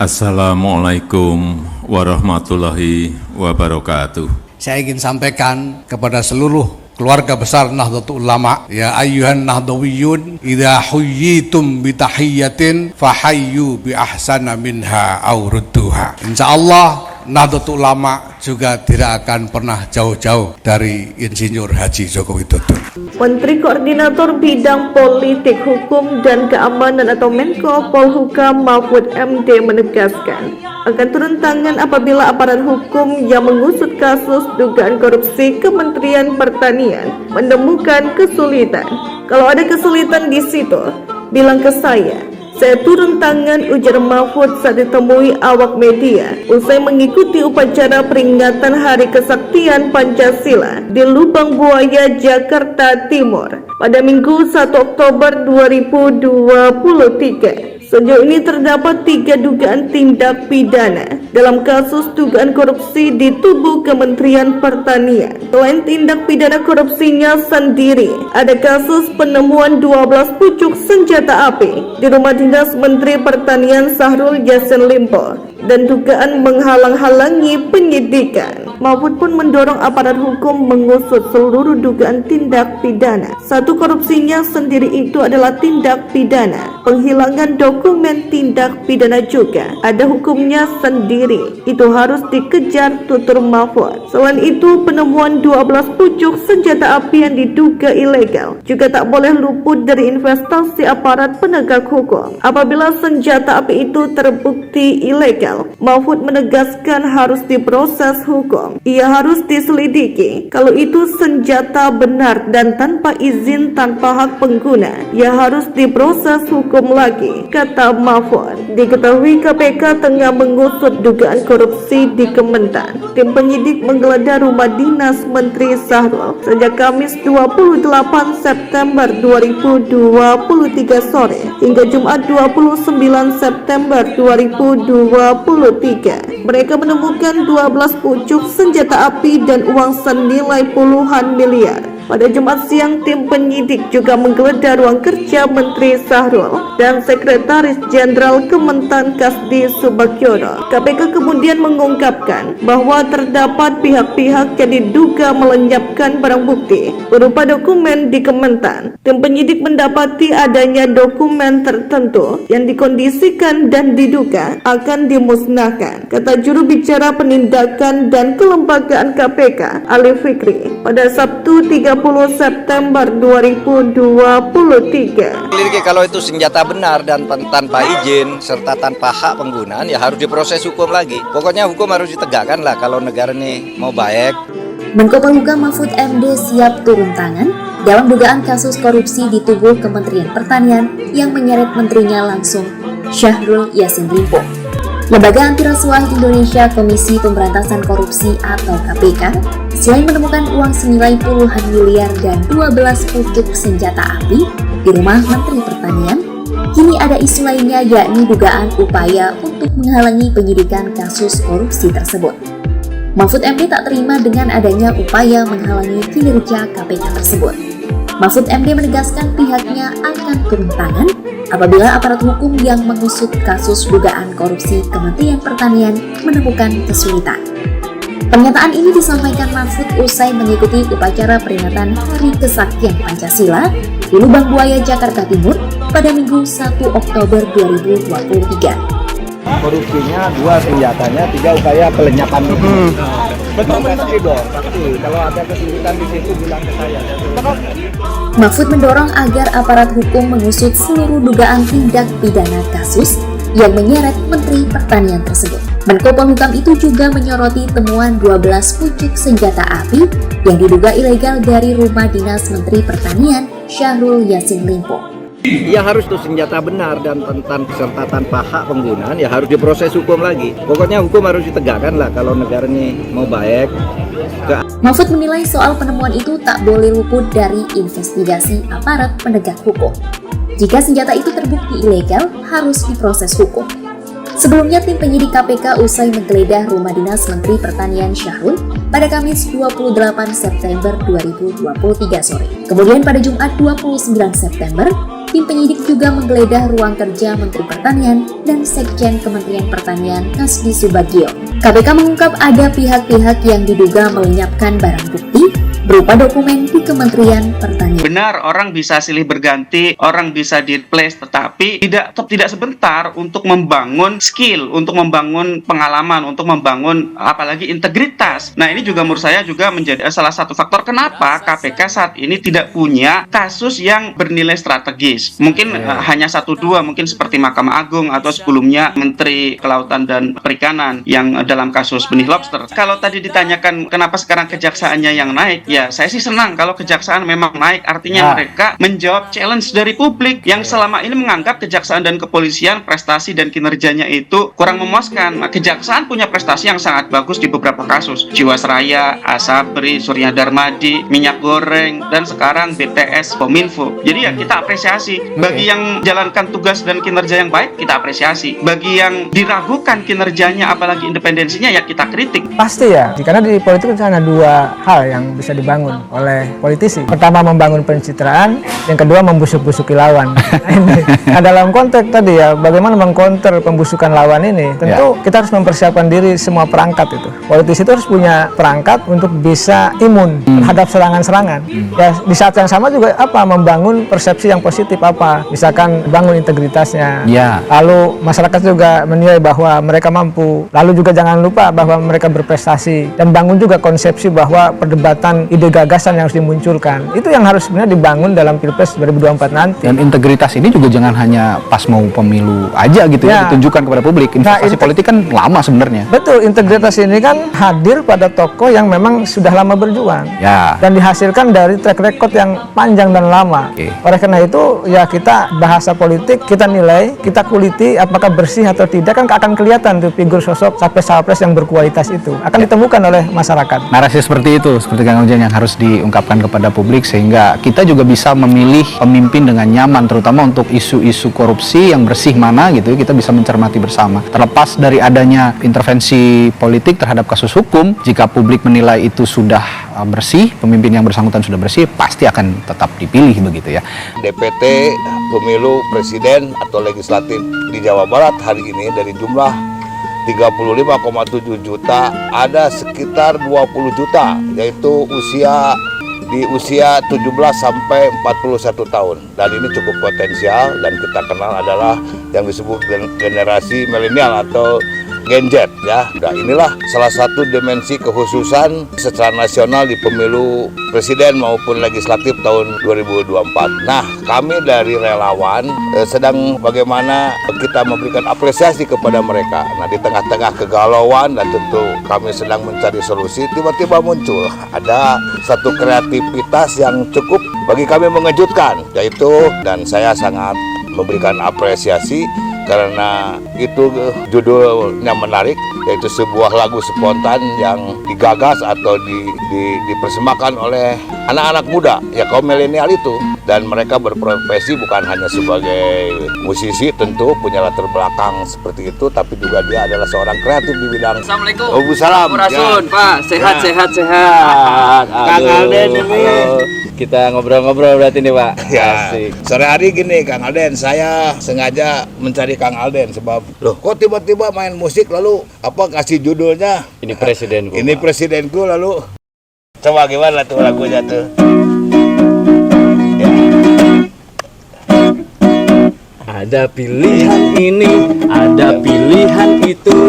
Assalamualaikum warahmatullahi wabarakatuh. Saya ingin sampaikan kepada seluruh keluarga besar Nahdlatul Ulama, ya ayyuhan nahdawiyun, idza huyyitum bi tahiyyatin fahayyu bi ahsana minha aw rudduha. Insyaallah Nahdlatul Ulama juga tidak akan pernah jauh-jauh dari Insinyur Haji Joko Widodo. Menteri Koordinator Bidang Politik Hukum dan Keamanan atau Menko Polhukam Mahfud MD menegaskan akan turun tangan apabila aparat hukum yang mengusut kasus dugaan korupsi Kementerian Pertanian menemukan kesulitan. Kalau ada kesulitan di situ, bilang ke saya turun tangan, ujar Mahfud saat ditemui awak media usai mengikuti upacara peringatan Hari Kesaktian Pancasila di Lubang Buaya, Jakarta Timur pada Minggu 1 Oktober 2023. Sejauh ini terdapat 3 dugaan tindak pidana dalam kasus dugaan korupsi di tubuh Kementerian Pertanian. Selain tindak pidana korupsinya sendiri, ada kasus penemuan 12 pucuk senjata api di rumah dinas Menteri Pertanian Syahrul Yassin Limpo dan dugaan menghalang-halangi penyidikan. Mahfud pun mendorong aparat hukum mengusut seluruh dugaan tindak pidana. Satu korupsinya sendiri itu adalah tindak pidana penghilangan dokumen tindak pidana juga ada hukumnya sendiri, itu harus dikejar, tutur Mahfud. Selain itu, penemuan 12 pucuk senjata api yang diduga ilegal juga tak boleh luput dari investasi aparat penegak hukum. Apabila senjata api itu terbukti ilegal, Mahfud menegaskan harus diproses hukum. Ia harus diselidiki. Kalau itu senjata benar dan tanpa izin, tanpa hak pengguna, ia harus diproses hukum lagi, kata Mahfud. Diketahui KPK tengah mengusut dugaan korupsi di Kementan. Tim penyidik menggeledah rumah dinas Menteri Syahrul sejak Kamis 28 September 2023 sore hingga Jumat 29 September 2023. Mereka menemukan 12 pucuk senjata api dan uang senilai puluhan miliar. Pada Jumat siang, tim penyidik juga menggeledah ruang kerja Menteri Syahrul dan Sekretaris Jenderal Kementan Kasdi Subagiono. KPK kemudian mengungkapkan bahwa terdapat pihak-pihak yang diduga melenyapkan barang bukti berupa dokumen di Kementan. Tim penyidik mendapati adanya dokumen tertentu yang dikondisikan dan diduga akan dimusnahkan, kata juru bicara penindakan dan kelembagaan KPK Ali Fikri pada Sabtu 30 September 2023. Kalau itu senjata benar dan tanpa izin serta tanpa hak penggunaan, ya harus diproses hukum lagi. Pokoknya hukum harus ditegakkan lah kalau negara ini mau baik. Menko Polhukam Mahfud MD siap turun tangan dalam dugaan kasus korupsi di tubuh Kementerian Pertanian yang menyeret menterinya langsung, Syahrul Yassin Limpo. Lembaga Anti Rasuah Indonesia Komisi Pemberantasan Korupsi atau KPK selain menemukan uang senilai puluhan miliar dan 12 pucuk senjata api di rumah Menteri Pertanian, kini ada isu lainnya yakni dugaan upaya untuk menghalangi penyidikan kasus korupsi tersebut. Mahfud MD tak terima dengan adanya upaya menghalangi kinerja KPK tersebut. Mahfud MD menegaskan pihaknya akan turun tangan apabila aparat hukum yang mengusut kasus dugaan korupsi Kementerian Pertanian menemukan kesulitan. Pernyataan ini disampaikan Mahfud usai mengikuti upacara peringatan Hari Kesaktian Pancasila di Lubang Buaya, Jakarta Timur pada Minggu 1 Oktober 2023. Korupsinya 2, senjatanya 3, upaya pelenyapan. Betul pasti dong, pasti. Kalau ada kesulitan di situ bilang ke saya. Mahfud mendorong agar aparat hukum mengusut seluruh dugaan tindak pidana kasus yang menyeret Menteri Pertanian tersebut. Menko Polhukam itu juga menyoroti temuan 12 pucuk senjata api yang diduga ilegal dari rumah dinas Menteri Pertanian Syahrul Yassin Limpo. Ya harus tuh senjata benar dan serta tanpa hak penggunaan, ya harus diproses hukum lagi. Pokoknya hukum harus ditegakkan lah kalau negara ini mau baik. Mahfud menilai soal penemuan itu tak boleh luput dari investigasi aparat penegak hukum. Jika senjata itu terbukti ilegal, harus diproses hukum. Sebelumnya, tim penyidik KPK usai menggeledah rumah dinas Menteri Pertanian Syahrul pada Kamis 28 September 2023 sore. Kemudian pada Jumat 29 September, tim penyidik juga menggeledah ruang kerja Menteri Pertanian dan Sekjen Kementerian Pertanian Kasdi Subagio. KPK mengungkap ada pihak-pihak yang diduga melenyapkan barang bukti berupa dokumen di Kementerian Pertanian. Benar, orang bisa silih berganti, orang bisa di-replace, tetapi tidak sebentar untuk membangun skill, untuk membangun pengalaman, untuk membangun apalagi integritas. Nah, ini juga menurut saya juga menjadi salah satu faktor kenapa KPK saat ini tidak punya kasus yang bernilai strategis. Mungkin hanya 1-2, mungkin seperti Mahkamah Agung atau sebelumnya Menteri Kelautan dan Perikanan yang dalam kasus benih lobster. Kalau tadi ditanyakan kenapa sekarang kejaksaannya yang naik, ya saya sih senang kalau kejaksaan memang naik, artinya mereka menjawab challenge dari publik yang selama ini menganggap kejaksaan dan kepolisian prestasi dan kinerjanya itu kurang memuaskan. Nah, kejaksaan punya prestasi yang sangat bagus di beberapa kasus, Jiwasraya, Asabri, Surya Darmadi, minyak goreng, dan sekarang BTS, Kominfo. Jadi ya kita apresiasi. Bagi yang jalankan tugas dan kinerja yang baik, kita apresiasi. Bagi yang diragukan kinerjanya apalagi independensinya, ya kita kritik. Pasti ya, karena di politik itu hanya dua hal yang bisa dibangun oleh politisi. Pertama, membangun pencitraan, yang kedua membusuk-busuki lawan. Nah, dalam konteks tadi ya, bagaimana mengcounter pembusukan lawan ini, tentu kita harus mempersiapkan diri semua perangkat itu. Politisi itu harus punya perangkat untuk bisa imun terhadap serangan-serangan. Ya, di saat yang sama juga membangun persepsi yang positif misalkan bangun integritasnya. Lalu masyarakat juga menilai bahwa mereka mampu. Lalu juga jangan lupa bahwa mereka berprestasi, dan bangun juga konsepsi bahwa perdebatan ide gagasan yang harus dimunculkan. Itu yang harus sebenarnya dibangun dalam Pilpres 2024 nanti. Dan integritas ini juga jangan hanya pas mau pemilu aja gitu ya, ditunjukkan kepada publik. Investasi politik kan lama sebenarnya. Betul, integritas ini kan hadir pada tokoh yang memang sudah lama berjuang. Dan dihasilkan dari track record yang panjang dan lama. Oleh karena itu ya kita bahasa politik, kita nilai, kita kuliti apakah bersih atau tidak, kan akan kelihatan tuh figur sosok capres-cawapres yang berkualitas itu akan ditemukan oleh masyarakat. Narasi seperti itu, seperti Kang Ujang, yang harus diungkapkan kepada publik sehingga kita juga bisa memilih pemimpin dengan nyaman, terutama untuk isu-isu korupsi yang bersih mana gitu, kita bisa mencermati bersama. Terlepas dari adanya intervensi politik terhadap kasus hukum, jika publik menilai itu sudah bersih, pemimpin yang bersangkutan sudah bersih, pasti akan tetap dipilih begitu ya. DPT pemilu presiden atau legislatif di Jawa Barat hari ini dari jumlah 35,7 juta ada sekitar 20 juta, yaitu di usia 17 sampai 41 tahun, dan ini cukup potensial, dan kita kenal adalah yang disebut generasi milenial atau Gen Z ya. Nah, inilah salah satu dimensi kekhususan secara nasional di pemilu presiden maupun legislatif tahun 2024. Nah, kami dari relawan sedang bagaimana kita memberikan apresiasi kepada mereka. Nah, di tengah-tengah kegalauan dan tentu kami sedang mencari solusi, tiba-tiba muncul ada satu kreativitas yang cukup bagi kami mengejutkan, yaitu, dan saya sangat memberikan apresiasi karena itu judulnya menarik, yaitu sebuah lagu spontan yang digagas atau dipersembahkan oleh anak-anak muda ya, kaum milenial itu, dan mereka berprofesi bukan hanya sebagai musisi, tentu punya latar belakang seperti itu, tapi juga dia adalah seorang kreatif di bidang. Assalamualaikum. Waalaikumsalam. Rasul, Pak, sehat. Kang Alden ini. Kita ngobrol-ngobrol berarti nih, Pak. Ya, sore hari gini Kang Alden, saya sengaja mencari Kang Alden sebab loh kok tiba-tiba main musik, lalu apa kasih judulnya Ini Presidenku. Ini Presidenku, lalu coba gimana tuh lagunya tuh. Ya. Ada pilihan ini, ada pilihan itu.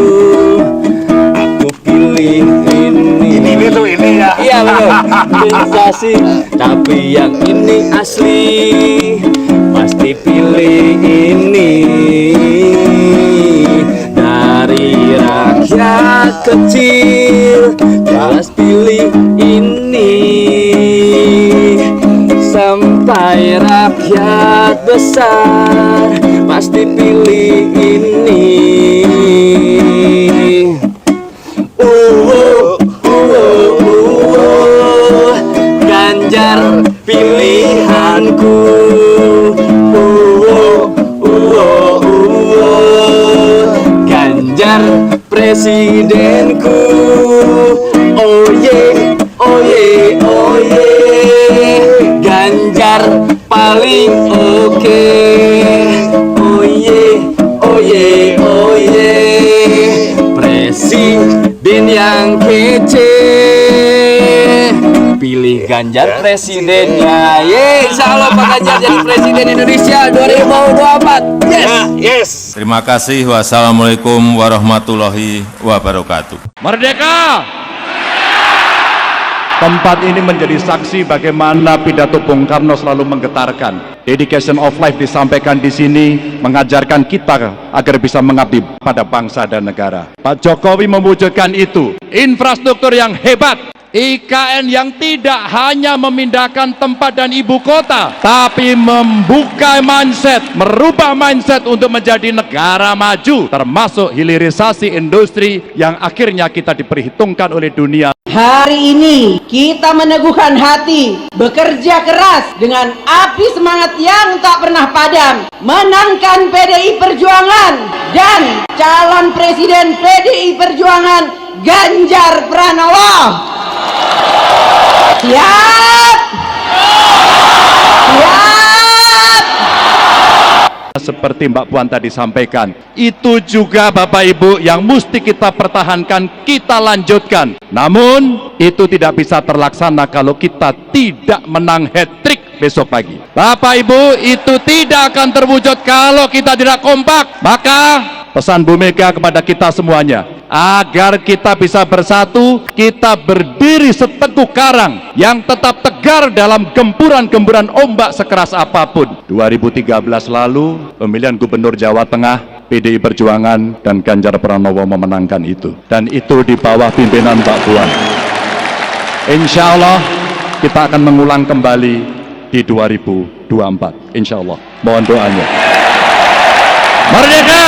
Aku pilih ini. Ini ya. Iya betul. Sensasi, tapi yang ini asli. Pasti pilih ini. Dari rakyat kecil, jelas pilih ini. Sampai rakyat besar, pasti pilih ini. Ganjar pilihanku, Ganjar presidenku, oh ye, Ganjar paling oke. Oh yeah, oh yeah, oh yeah. Presiden yang kece. Pilih Ganjar presidennya. Ye, insya Allah Pak Ganjar jadi presiden Indonesia 2024. Yes. Yes. Terima kasih. Wassalamualaikum warahmatullahi wabarakatuh. Merdeka! Tempat ini menjadi saksi bagaimana pidato Bung Karno selalu menggetarkan. Dedication of life disampaikan di sini, mengajarkan kita agar bisa mengabdi pada bangsa dan negara. Pak Jokowi mewujudkan itu. Infrastruktur yang hebat, IKN yang tidak hanya memindahkan tempat dan ibu kota, tapi membuka mindset, merubah mindset untuk menjadi negara maju, termasuk hilirisasi industri yang akhirnya kita diperhitungkan oleh dunia. Hari ini kita meneguhkan hati, bekerja keras dengan api semangat yang tak pernah padam, menangkan PDI Perjuangan dan calon presiden PDI Perjuangan Ganjar Pranowo. Siap! Siap! Seperti Mbak Puan tadi sampaikan, itu juga Bapak Ibu yang mesti kita pertahankan, kita lanjutkan. Namun itu tidak bisa terlaksana kalau kita tidak menang hat-trick besok pagi. Bapak Ibu, itu tidak akan terwujud kalau kita tidak kompak. Maka pesan Bu Mega kepada kita semuanya, agar kita bisa bersatu, kita berdiri seteguh karang yang tetap tegar dalam gempuran-gempuran ombak sekeras apapun. 2013 lalu, pemilihan Gubernur Jawa Tengah, PDI Perjuangan dan Ganjar Pranowo memenangkan itu. Dan itu di bawah pimpinan Mbak Puan. Insya Allah kita akan mengulang kembali di 2024. Insya Allah. Mohon doanya. Merdeka!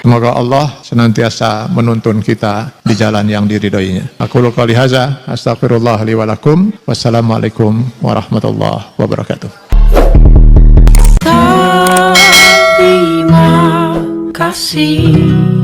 Semoga Allah senantiasa menuntun kita di jalan yang diridhoinya. Aku qouli hadza, astaghfirullah li wa lakum. Wassalamualaikum warahmatullahi wabarakatuh. Terima kasih.